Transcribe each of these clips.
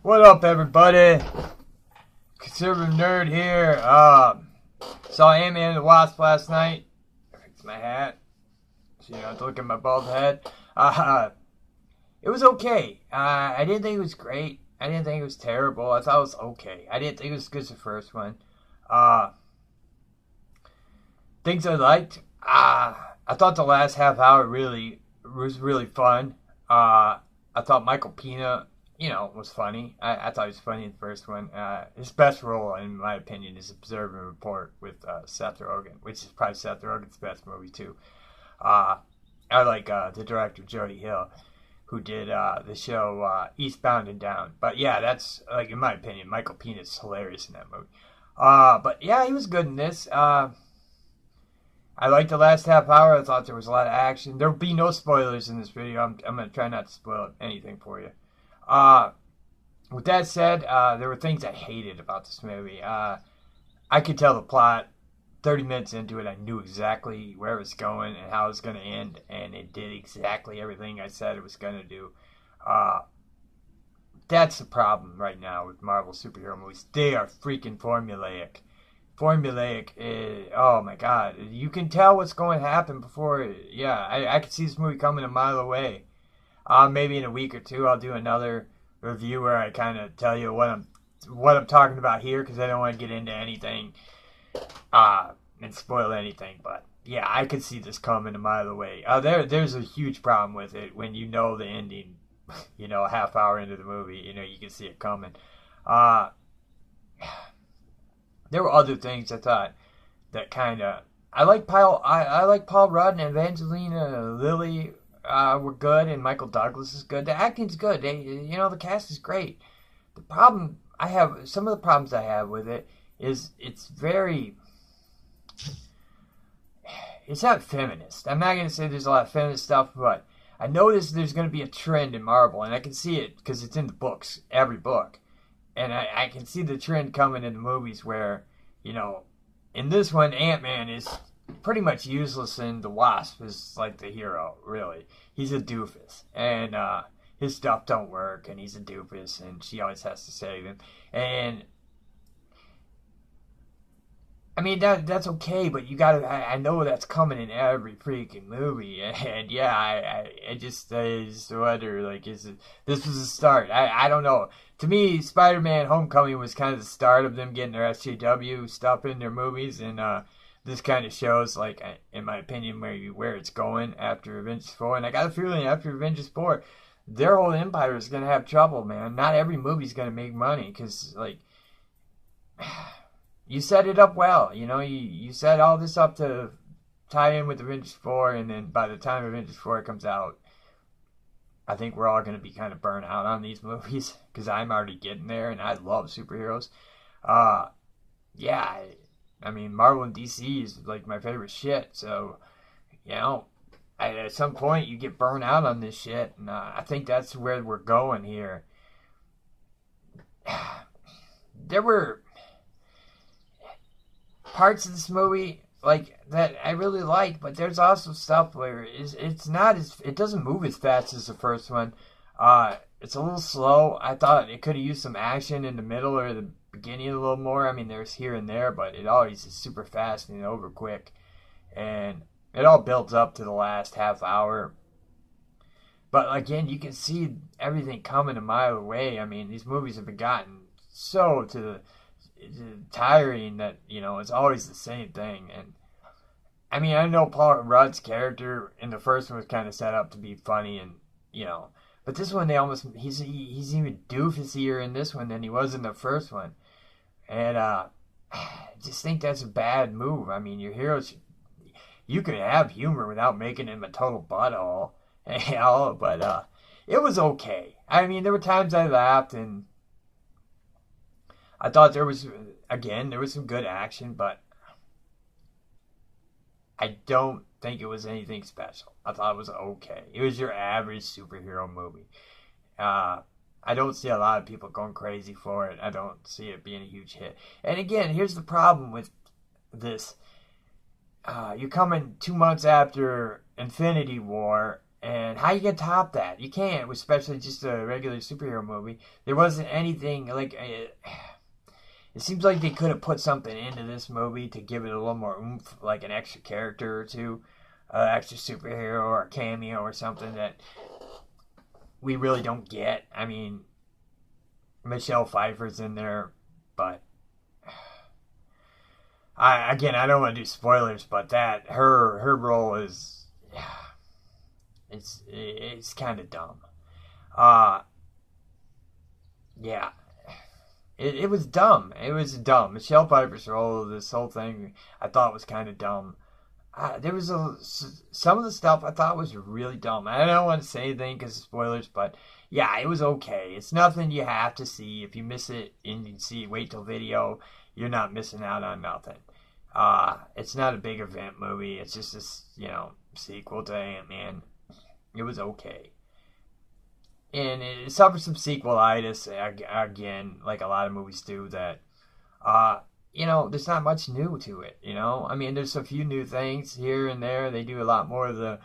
What up, everybody? Conservative nerd here. Saw Antman and Wasp last night. Fixed my hat, so you don't have to look at my bald head. It was okay. I didn't think it was great. I didn't think it was terrible. I thought it was okay. I didn't think it was as good as the first one. Things I liked. I thought the last half hour was really fun. I thought Michael Pena, was funny. I thought he was funny in the first one. His best role, in my opinion, is Observe and Report with Seth Rogen, which is probably Seth Rogen's best movie, too. I like the director, Jody Hill, who did the show Eastbound and Down. But yeah, that's, in my opinion, Michael Pena is hilarious in that movie. But yeah, he was good in this. I liked the last half hour. I thought there was a lot of action. There will be no spoilers in this video. I'm going to try not to spoil anything for you. With that said, there were things I hated about this movie. I could tell the plot 30 minutes into it. I knew exactly where it was going and how it was going to end, and it did exactly everything I said it was going to do. That's the problem right now with Marvel superhero movies. They are freaking formulaic. Oh my god. You can tell what's going to happen before. Yeah, I could see this movie coming a mile away. Maybe in a week or two I'll do another review where I kind of tell you what I'm talking about here, because I don't want to get into anything and spoil anything. But yeah, I could see this coming a mile away. There's a huge problem with it when you know the ending. A half hour into the movie, you can see it coming. There were other things I thought that kind of... I like Paul Rudd and Evangelina Lilly were good, and Michael Douglas is good. The acting's good. The cast is great. Some of the problems I have with it is it's not feminist. I'm not going to say there's a lot of feminist stuff, but I noticed there's going to be a trend in Marvel, and I can see it because it's in the books, every book. And I can see the trend coming in the movies where, in this one, Ant-Man is pretty much useless, and the Wasp is like the hero, really. He's a doofus, and his stuff don't work, and he's a doofus, and she always has to save him. And I mean, that's okay, but I know that's coming in every freaking movie, and yeah, I just wonder, this was the start. I don't know. To me, Spider-Man Homecoming was kind of the start of them getting their SJW stuff in their movies, and this kind of shows, in my opinion, where it's going after Avengers 4, and I got a feeling after Avengers 4, their whole empire is going to have trouble, man. Not every movie's going to make money, because, you set it up well, you set all this up to tie in with Avengers 4, and then by the time Avengers 4 comes out, I think we're all going to be kind of burnt out on these movies, because I'm already getting there, and I love superheroes. Yeah, I mean, Marvel and DC is, my favorite shit, so, at some point, you get burnt out on this shit, and I think that's where we're going here. There were parts of this movie that I really liked, but there's also stuff where it doesn't move as fast as the first one. It's a little slow. I thought it could have used some action in the middle or the beginning a little more. I mean, there's here and there, but it always is super fast and over quick, and it all builds up to the last half hour. But again, you can see everything coming a mile away. I mean, these movies have been gotten so tiring that it's always the same thing. And I mean, I know Paul Rudd's character in the first one was kind of set up to be funny, and but this one he's even doofusier in this one than he was in the first one, and I just think that's a bad move. I mean, your heroes, you can have humor without making him a total butthole, but it was okay. I mean, there were times I laughed, and I thought there was some good action, but I don't think it was anything special. I thought it was okay. It was your average superhero movie. I don't see a lot of people going crazy for it. I don't see it being a huge hit. And again, here's the problem with this. You're coming 2 months after Infinity War, And how you gonna top that? You can't, especially just a regular superhero movie. There wasn't anything like. It seems like they could have put something into this movie to give it a little more oomph, like an extra character or two, extra superhero or a cameo or something that we really don't get. I mean, Michelle Pfeiffer's in there, but I don't want to do spoilers, but that her role is it's kind of dumb. Uh yeah. It was dumb. It was dumb. Michelle Pfeiffer's role, this whole thing, I thought was kind of dumb. There was some of the stuff I thought was really dumb. I don't want to say anything because of spoilers, but yeah, it was okay. It's nothing you have to see. If you miss it and you see, wait till video, you're not missing out on nothing. It's not a big event movie. It's just this, sequel to Ant-Man. It was okay. And it suffered some sequelitis, again, like a lot of movies do, that, there's not much new to it, I mean, there's a few new things here and there. They do a lot more of the,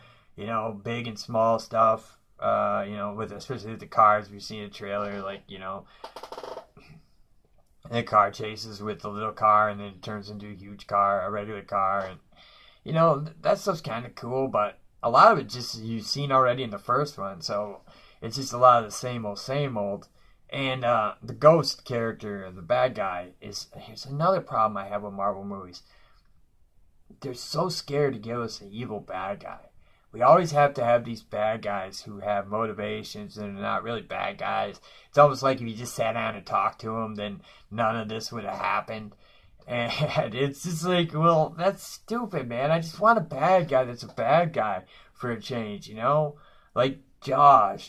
big and small stuff, especially with the cars. We've seen a trailer, like, the car chases with the little car, and then it turns into a huge car, a regular car, and, that stuff's kind of cool, but a lot of it just you've seen already in the first one, so it's just a lot of the same old. And the Ghost character, the bad guy, here's another problem I have with Marvel movies. They're so scared to give us an evil bad guy. We always have to have these bad guys who have motivations and are not really bad guys. It's almost like if you just sat down and talked to them, then none of this would have happened. And it's just like, well, that's stupid, man. I just want a bad guy that's a bad guy for a change, Like Jaws,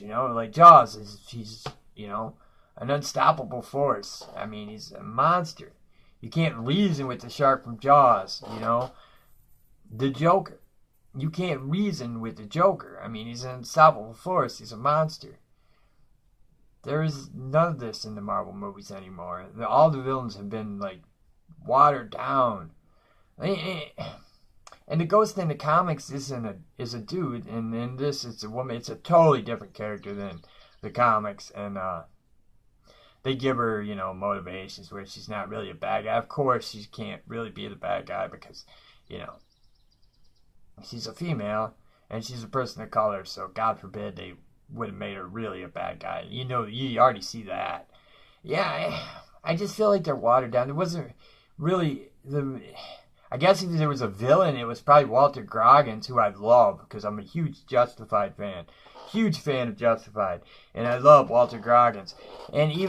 he's an unstoppable force. I mean, he's a monster. You can't reason with the shark from Jaws, The Joker. You can't reason with the Joker. I mean, he's an unstoppable force. He's a monster. There is none of this in the Marvel movies anymore. All the villains have been, like, watered down. And the Ghost in the comics is a dude, and in this it's a woman. It's a totally different character than the comics, and they give her, motivations where she's not really a bad guy. Of course, she can't really be the bad guy because, she's a female and she's a person of color. So God forbid they would have made her really a bad guy. You already see that. Yeah, I just feel like they're watered down. There wasn't really I guess if there was a villain, it was probably Walter Goggins, who I love because I'm a huge Justified fan. Huge fan of Justified. And I love Walter Goggins. And he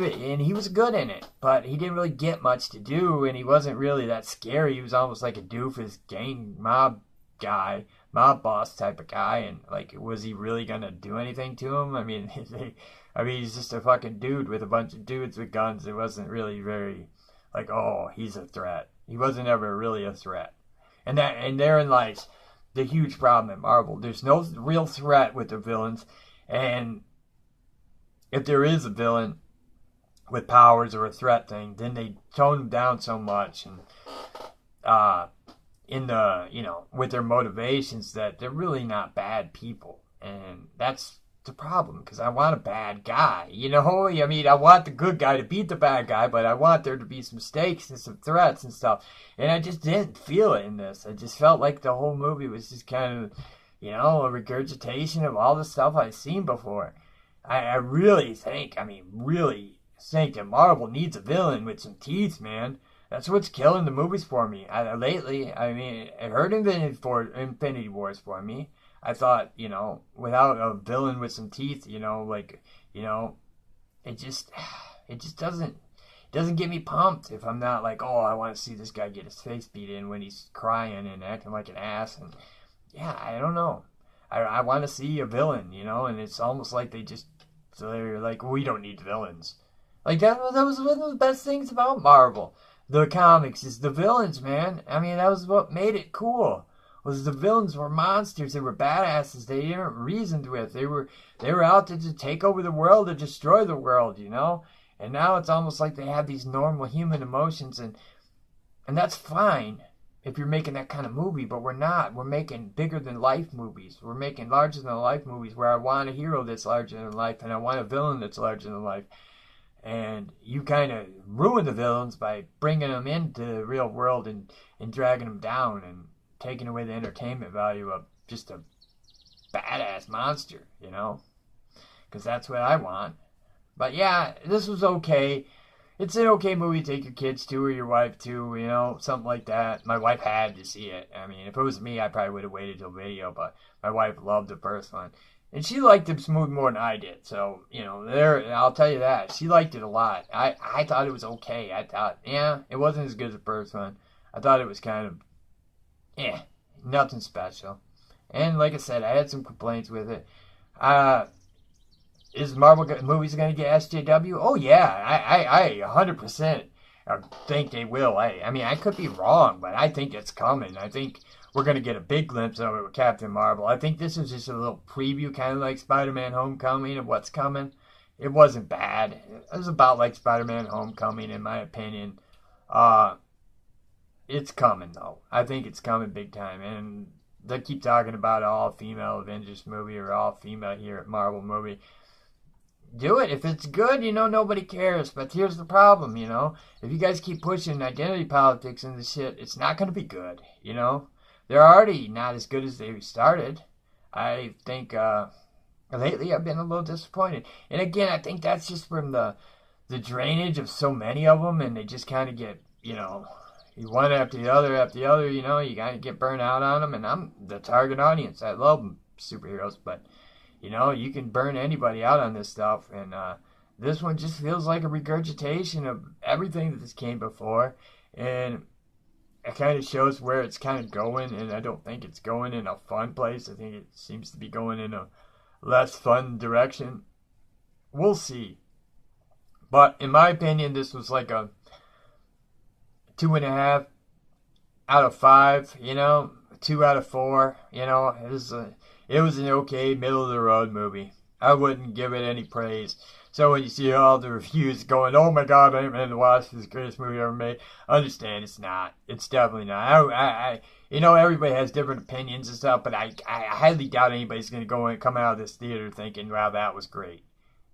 was good in it, but he didn't really get much to do, and he wasn't really that scary. He was almost like a doofus gang mob boss type of guy, and like, was he really gonna do anything to him? I mean, he's just a fucking dude with a bunch of dudes with guns. It wasn't really very like, oh, he's a threat. He wasn't ever really a threat. And therein lies the huge problem at Marvel. There's no real threat with the villains. And if there is a villain with powers or a threat thing, then they tone them down so much, and with their motivations, that they're really not bad people. And that's the problem, because I want a bad guy, I mean, I want the good guy to beat the bad guy, but I want there to be some stakes and some threats and stuff, and I just didn't feel it in this. I just felt like the whole movie was just kind of, a regurgitation of all the stuff I've seen before. I really think that Marvel needs a villain with some teeth, man. That's what's killing the movies for me. Lately, I mean, it hurt Infinity Wars for me. I thought, without a villain with some teeth, it just doesn't get me pumped if I'm not like, oh, I want to see this guy get his face beat in when he's crying and acting like an ass. And yeah, I don't know. I want to see a villain, and it's almost like they're like, we don't need villains. Like, that was one of the best things about Marvel. The comics is the villains, man. I mean, that was what made it cool. Was the villains were monsters. They were badasses. They weren't reasoned with. They were out to take over the world, to destroy the world, And now it's almost like they have these normal human emotions, and that's fine. if you're making that kind of movie, but we're not. We're making bigger than life movies. We're making larger than life movies where I want a hero that's larger than life and I want a villain that's larger than life. And you kind of ruin the villains by bringing them into the real world and dragging them down and taking away the entertainment value of just a badass monster, you know? Because that's what I want. But yeah, this was okay. It's an okay movie to take your kids to or your wife to, you know, something like that. My wife had to see it. I mean, if it was me, I probably would have waited till video, but my wife loved the first one. And she liked this movie more than I did. So, you know, I'll tell you that. She liked it a lot. I thought it was okay. I thought, yeah, it wasn't as good as the first one. I thought it was kind of, nothing special. And like I said, I had some complaints with it. Is Marvel movies going to get SJW? Oh, yeah. I 100% think they will. I mean, I could be wrong, but I think it's coming. I think we're going to get a big glimpse of it with Captain Marvel. I think this is just a little preview, kind of like Spider-Man Homecoming of what's coming. It wasn't bad. It was about like Spider-Man Homecoming, in my opinion. It's coming, though. I think it's coming big time. And they keep talking about an all-female Avengers movie or all-female here at Marvel movie. Do it. If it's good, you know, nobody cares. But here's the problem, you know. If you guys keep pushing identity politics and this shit, it's not going to be good, you know. They're already not as good as they started. I think lately I've been a little disappointed. And again, I think that's just from the drainage of so many of them, and they just kind of get, you know, one after the other, you know. You kind of get burnt out on them, and I'm the target audience. I love superheroes, but you know, you can burn anybody out on this stuff, and this one just feels like a regurgitation of everything that this came before, and it kind of shows where it's kind of going, and I don't think it's going in a fun place. I think it seems to be going in a less fun direction. We'll see. But in my opinion, this was like a 2.5 out of 5, you know, 2 out of 4, you know. It was an okay, middle-of-the-road movie. I wouldn't give it any praise. So when you see all the reviews going, oh my god, Antman and Wasp is the greatest movie ever made, understand it's not. It's definitely not. I you know, everybody has different opinions and stuff, but I highly doubt anybody's going to go and come out of this theater thinking, wow, that was great.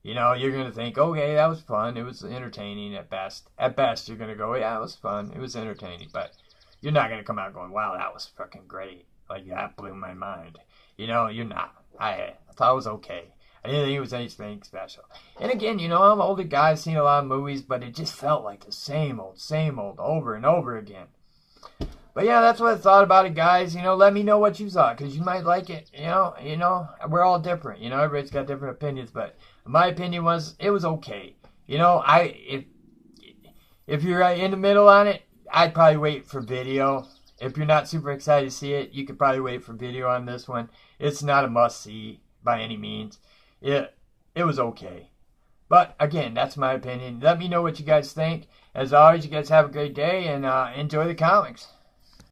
You know, you're going to think, okay, that was fun. It was entertaining at best. At best, you're going to go, yeah, it was fun. It was entertaining. But you're not going to come out going, wow, that was fucking great. Like, that blew my mind. You know, you're not. I thought it was okay. I didn't think it was anything special. And again, you know, I'm an older guy, I've seen a lot of movies, but it just felt like the same old, over and over again. But yeah, that's what I thought about it, guys. You know, let me know what you thought, because you might like it. You know, we're all different. You know, everybody's got different opinions, but my opinion was, it was okay. You know, if you're in the middle on it, I'd probably wait for video. If you're not super excited to see it, you could probably wait for video on this one. It's not a must-see by any means. It was okay. But, again, that's my opinion. Let me know what you guys think. As always, you guys have a great day, and enjoy the comics.